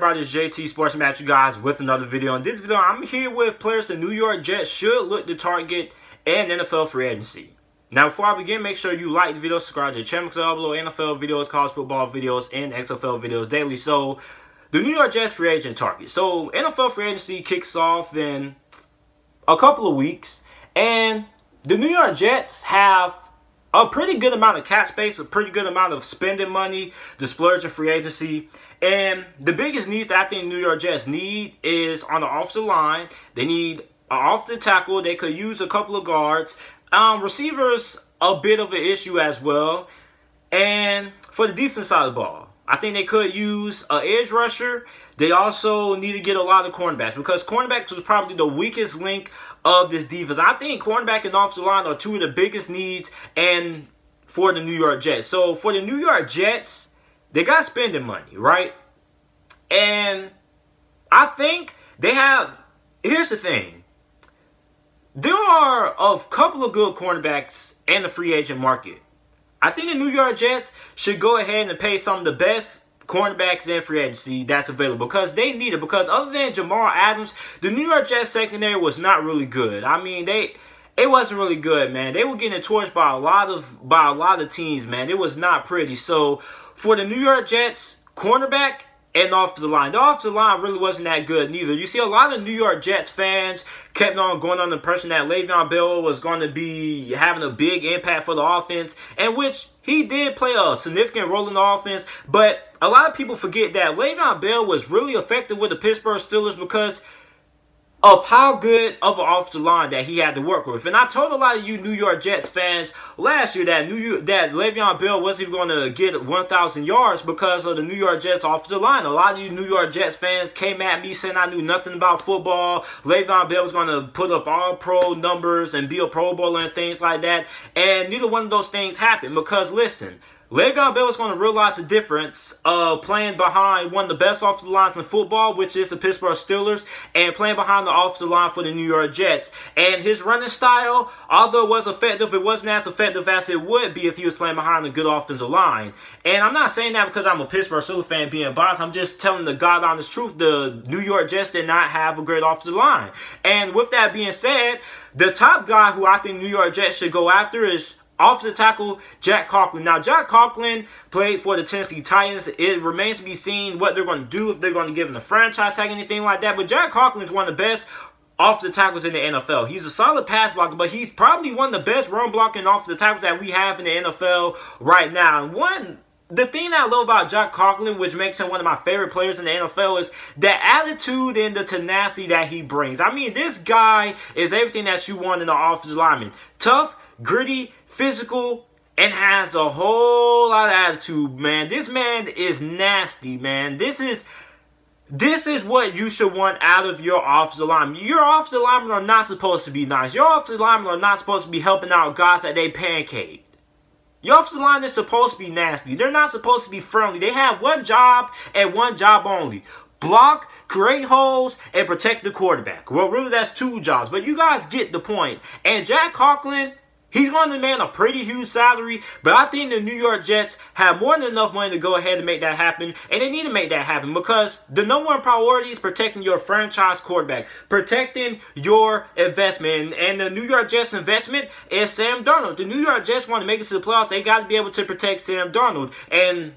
everybody? It's JT Sports Match, you guys, with another video. In this video, I'm here with players the New York Jets should look to target and NFL free agency. Now, before I begin, make sure you like the video, subscribe to the channel, because I upload NFL videos, college football videos, and XFL videos daily. So, the New York Jets free agent target. So, NFL free agency kicks off in a couple of weeks, and the New York Jets have a pretty good amount of cap space, a pretty good amount of spending money to splurge in free agency. And the biggest needs that I think New York Jets need is on the offensive line. They need an offensive tackle. They could use a couple of guards. Receivers, a bit of an issue as well. And for the defense side of the ball, I think they could use an edge rusher. They also need to get a lot of cornerbacks, because cornerbacks was probably the weakest link of this defense. I think cornerback and offensive line are two of the biggest needs and for the New York Jets. So for the New York Jets, they got spending money, right? And I think they have, here's the thing. There are a couple of good cornerbacks in the free agent market. I think the New York Jets should go ahead and pay some of the best cornerbacks in free agency that's available, because they need it. Because other than Jamal Adams, the New York Jets secondary was not really good. I mean, it wasn't really good, man. They were getting torched by a lot of teams, man. It was not pretty. So for the New York Jets, cornerback and offensive line. The offensive line really wasn't that good neither. You see, a lot of New York Jets fans kept on going on the impression that Le'Veon Bell was going to be having a big impact for the offense, and which he did play a significant role in the offense. But a lot of people forget that Le'Veon Bell was really effective with the Pittsburgh Steelers because of how good of an offensive line that he had to work with. And I told a lot of you New York Jets fans last year that Le'Veon Bell wasn't even going to get 1,000 yards because of the New York Jets offensive line. A lot of you New York Jets fans came at me saying I knew nothing about football. Le'Veon Bell was going to put up all pro numbers and be a Pro Bowler and things like that. And neither one of those things happened, because listen, Le'Veon Bell is going to realize the difference of playing behind one of the best offensive lines in football, which is the Pittsburgh Steelers, and playing behind the offensive line for the New York Jets. And his running style, although it was effective, it wasn't as effective as it would be if he was playing behind a good offensive line. And I'm not saying that because I'm a Pittsburgh Steelers fan being biased. I'm just telling the God honest truth. The New York Jets did not have a great offensive line. And with that being said, the top guy who I think New York Jets should go after is offensive tackle Jack Conklin. Now, Jack Conklin played for the Tennessee Titans. It remains to be seen what they're going to do, if they're going to give him a franchise tag, anything like that. But Jack Conklin is one of the best offensive tackles in the NFL. He's a solid pass blocker, but he's probably one of the best run blocking offensive tackles that we have in the NFL right now. And the thing that I love about Jack Conklin, which makes him one of my favorite players in the NFL, is the attitude and the tenacity that he brings. I mean, this guy is everything that you want in an offensive lineman. Tough, gritty, physical, and has a whole lot of attitude, man. This man is nasty, man. This is what you should want out of your offensive lineman. Your offensive linemen are not supposed to be nice. Your offensive linemen are not supposed to be helping out guys that they pancake. Your offensive line is supposed to be nasty. They're not supposed to be friendly. They have one job and one job only: block, create holes, and protect the quarterback. Well, really, that's two jobs, but you guys get the point. And Jack Conklin, he's going to demand a pretty huge salary, but I think the New York Jets have more than enough money to go ahead and make that happen, and they need to make that happen, because the number one priority is protecting your franchise quarterback, protecting your investment, and the New York Jets investment is Sam Darnold. The New York Jets want to make it to the playoffs. They got to be able to protect Sam Darnold, and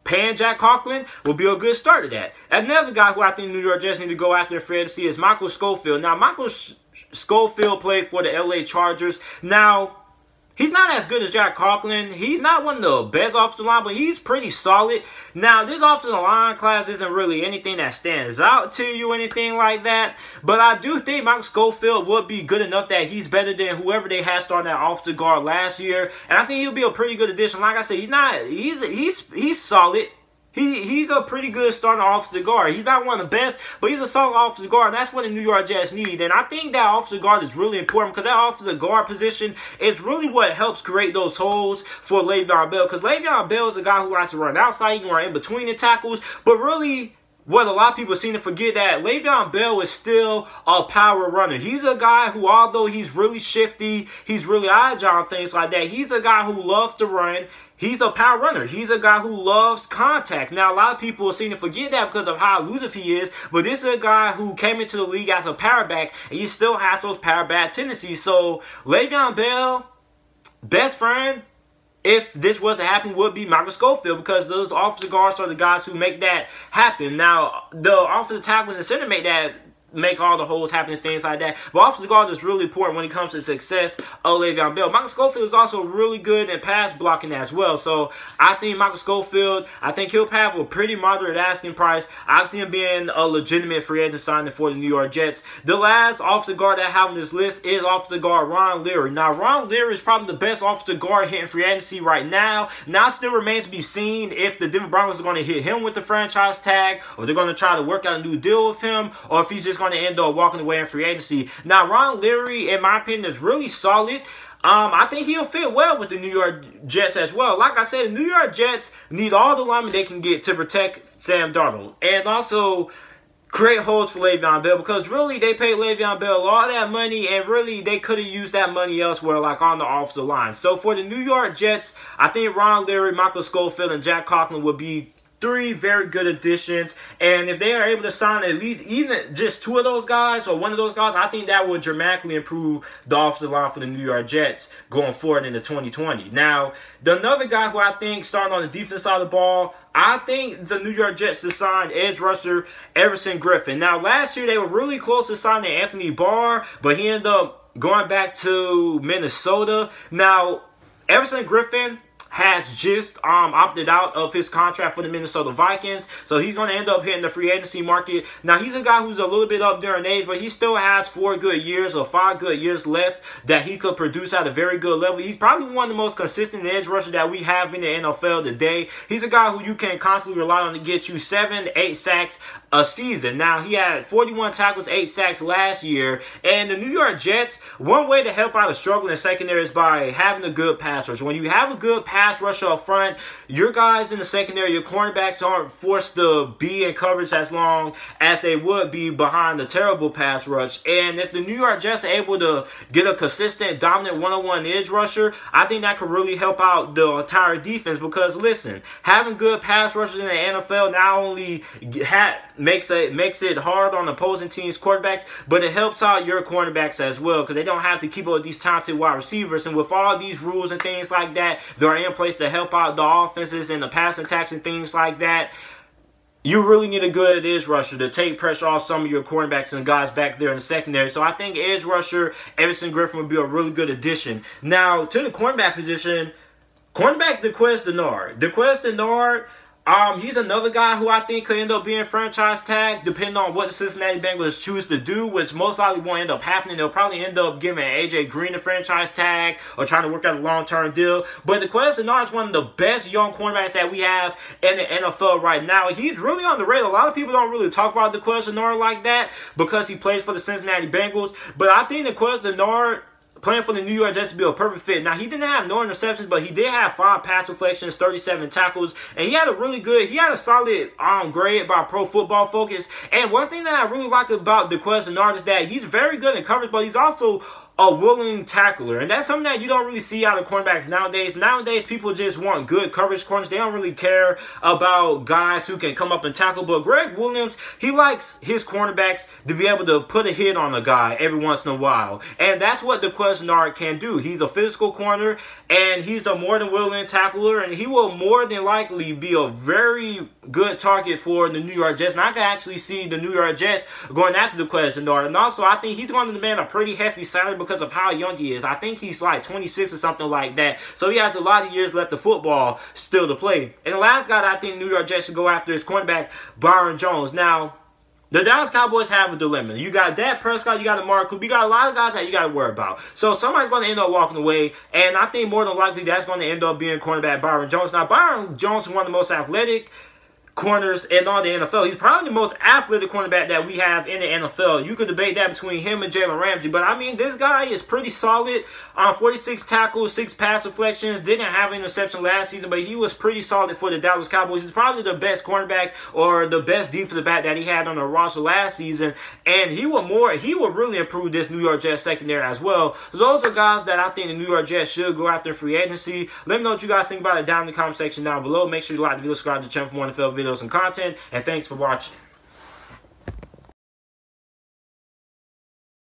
paying Jack Conklin will be a good start to that. Another guy who I think the New York Jets need to go after in free agency is Michael Schofield. Now, Michael Schofield played for the LA Chargers. Now, he's not as good as Jack Conklin. He's not one of the best offensive line, but he's pretty solid. Now, this offensive line class isn't really anything that stands out to you, anything like that. But I do think Michael Schofield would be good enough that he's better than whoever they had starting at offensive guard last year. And I think he'll be a pretty good addition. Like I said, he's solid. He's a pretty good starting offensive guard. He's not one of the best, but he's a solid offensive guard, and that's what the New York Jets need. And I think that offensive guard is really important, because that offensive guard position is really what helps create those holes for Le'Veon Bell. Because Le'Veon Bell is a guy who likes to run outside, he can run in between the tackles, but really, what a lot of people seem to forget, that Le'Veon Bell is still a power runner. He's a guy who, although he's really shifty, he's really agile and things like that, he's a guy who loves to run. he's a power runner. He's a guy who loves contact. Now, a lot of people seem to forget that because of how elusive he is, but this is a guy who came into the league as a power back, and he still has those power back tendencies. So, Le'Veon Bell, best friend, if this was to happen, would be Michael Schofield, because those offensive guards are the guys who make that happen. Now, the offensive tackles and center make all the holes happen and things like that. But offensive guard is really important when it comes to success of Le'Veon Bell. Michael Schofield is also really good in pass blocking as well. So I think Michael Schofield, I think he'll have a pretty moderate asking price. I see him being a legitimate free agent signing for the New York Jets. The last offensive guard that I have on this list is offensive guard Ron Leary. Now, Ron Leary is probably the best offensive guard hitting free agency right now. Now, it still remains to be seen if the Denver Broncos are going to hit him with the franchise tag, or they're going to try to work out a new deal with him, or if he's just going to end up walking away in free agency. Now, Ron Leary, in my opinion, is really solid. I think he'll fit well with the New York Jets as well. Like I said, the New York Jets need all the linemen they can get to protect Sam Darnold, and also create holes for Le'Veon Bell, because really they paid Le'Veon Bell all that money, and really they could have used that money elsewhere, like on the offensive line. So for the New York Jets, I think Ron Leary, Michael Schofield, and Jack Conklin would be 3 very good additions. And if they are able to sign at least even just 2 of those guys or 1 of those guys, I think that would dramatically improve the offensive line for the New York Jets going forward into 2020. Now, another guy who I think starting on the defense side of the ball, I think the New York Jets to sign edge rusher Everson Griffin. Now, last year they were really close to signing Anthony Barr, but he ended up going back to Minnesota. Now, Everson Griffin has just opted out of his contract for the Minnesota Vikings, so he's going to end up hitting the free agency market. Now, he's a guy who's a little bit up there in age, but he still has 4 good years or 5 good years left that he could produce at a very good level. He's probably one of the most consistent edge rushers that we have in the NFL today. He's a guy who you can constantly rely on to get you 7 to 8 sacks a season. Now, he had 41 tackles, 8 sacks last year. And the New York Jets, one way to help out a struggling secondary is by having a good pass rush. When you have a good pass rusher up front, your guys in the secondary, your cornerbacks aren't forced to be in coverage as long as they would be behind the terrible pass rush. And if the New York Jets are able to get a consistent, dominant one-on-one edge rusher, I think that could really help out the entire defense. Because listen, having good pass rushers in the NFL not only makes it hard on opposing teams' quarterbacks, but it helps out your cornerbacks as well, because they don't have to keep up with these talented wide receivers. And with all these rules and things like that that are in place to help out the offenses and the passing attacks and things like that, you really need a good edge rusher to take pressure off some of your cornerbacks and guys back there in the secondary. So I think edge rusher Everson Griffin would be a really good addition. Now, to the cornerback position, cornerback DeQuest Denard. DeQuest Denard, he's another guy who I think could end up being franchise tag, depending on what the Cincinnati Bengals choose to do, which most likely won't end up happening. They'll probably end up giving AJ Green a franchise tag or trying to work out a long-term deal. But DeQuest Denard is one of the best young cornerbacks that we have in the NFL right now. He's really on the radar. A lot of people don't really talk about DeQuest Denard like that because he plays for the Cincinnati Bengals. But I think DeQuest Denard playing for the New York Jets to be a perfect fit. Now, he didn't have no interceptions, but he did have 5 pass deflections, 37 tackles, and he had a solid grade by Pro Football Focus. And one thing that I really like about DeQuest Denard is that he's very good in coverage, but he's also a willing tackler. And that's something that you don't really see out of cornerbacks nowadays. Nowadays, people just want good coverage corners. They don't really care about guys who can come up and tackle. But Greg Williams, he likes his cornerbacks to be able to put a hit on a guy every once in a while. And that's what DeQuest Denard can do. He's a physical corner, and he's a more than willing tackler, and he will more than likely be a very good target for the New York Jets. And I can actually see the New York Jets going after DeQuest Denard. And also, I think he's going to demand a pretty hefty salary because of how young he is. I think he's like 26 or something like that. So he has a lot of years left of football still to play. And the last guy that I think New York Jets should go after is cornerback Byron Jones. Now, the Dallas Cowboys have a dilemma. You got Dak Prescott, you got Amari Cooper, you got a lot of guys that you got to worry about. So somebody's going to end up walking away, and I think more than likely that's going to end up being cornerback Byron Jones. Now, Byron Jones is one of the most athletic corners in all the NFL. He's probably the most athletic cornerback that we have in the NFL. You could debate that between him and Jalen Ramsey, but I mean, this guy is pretty solid. 46 tackles, 6 pass deflections, didn't have an interception last season, but he was pretty solid for the Dallas Cowboys. He's probably the best cornerback or the best defensive back that he had on the roster last season, and he will really improve this New York Jets secondary as well. So those are guys that I think the New York Jets should go after in free agency. Let me know what you guys think about it down in the comment section down below. Make sure you like the video, subscribe to the channel for more NFL videos and content, and thanks for watching.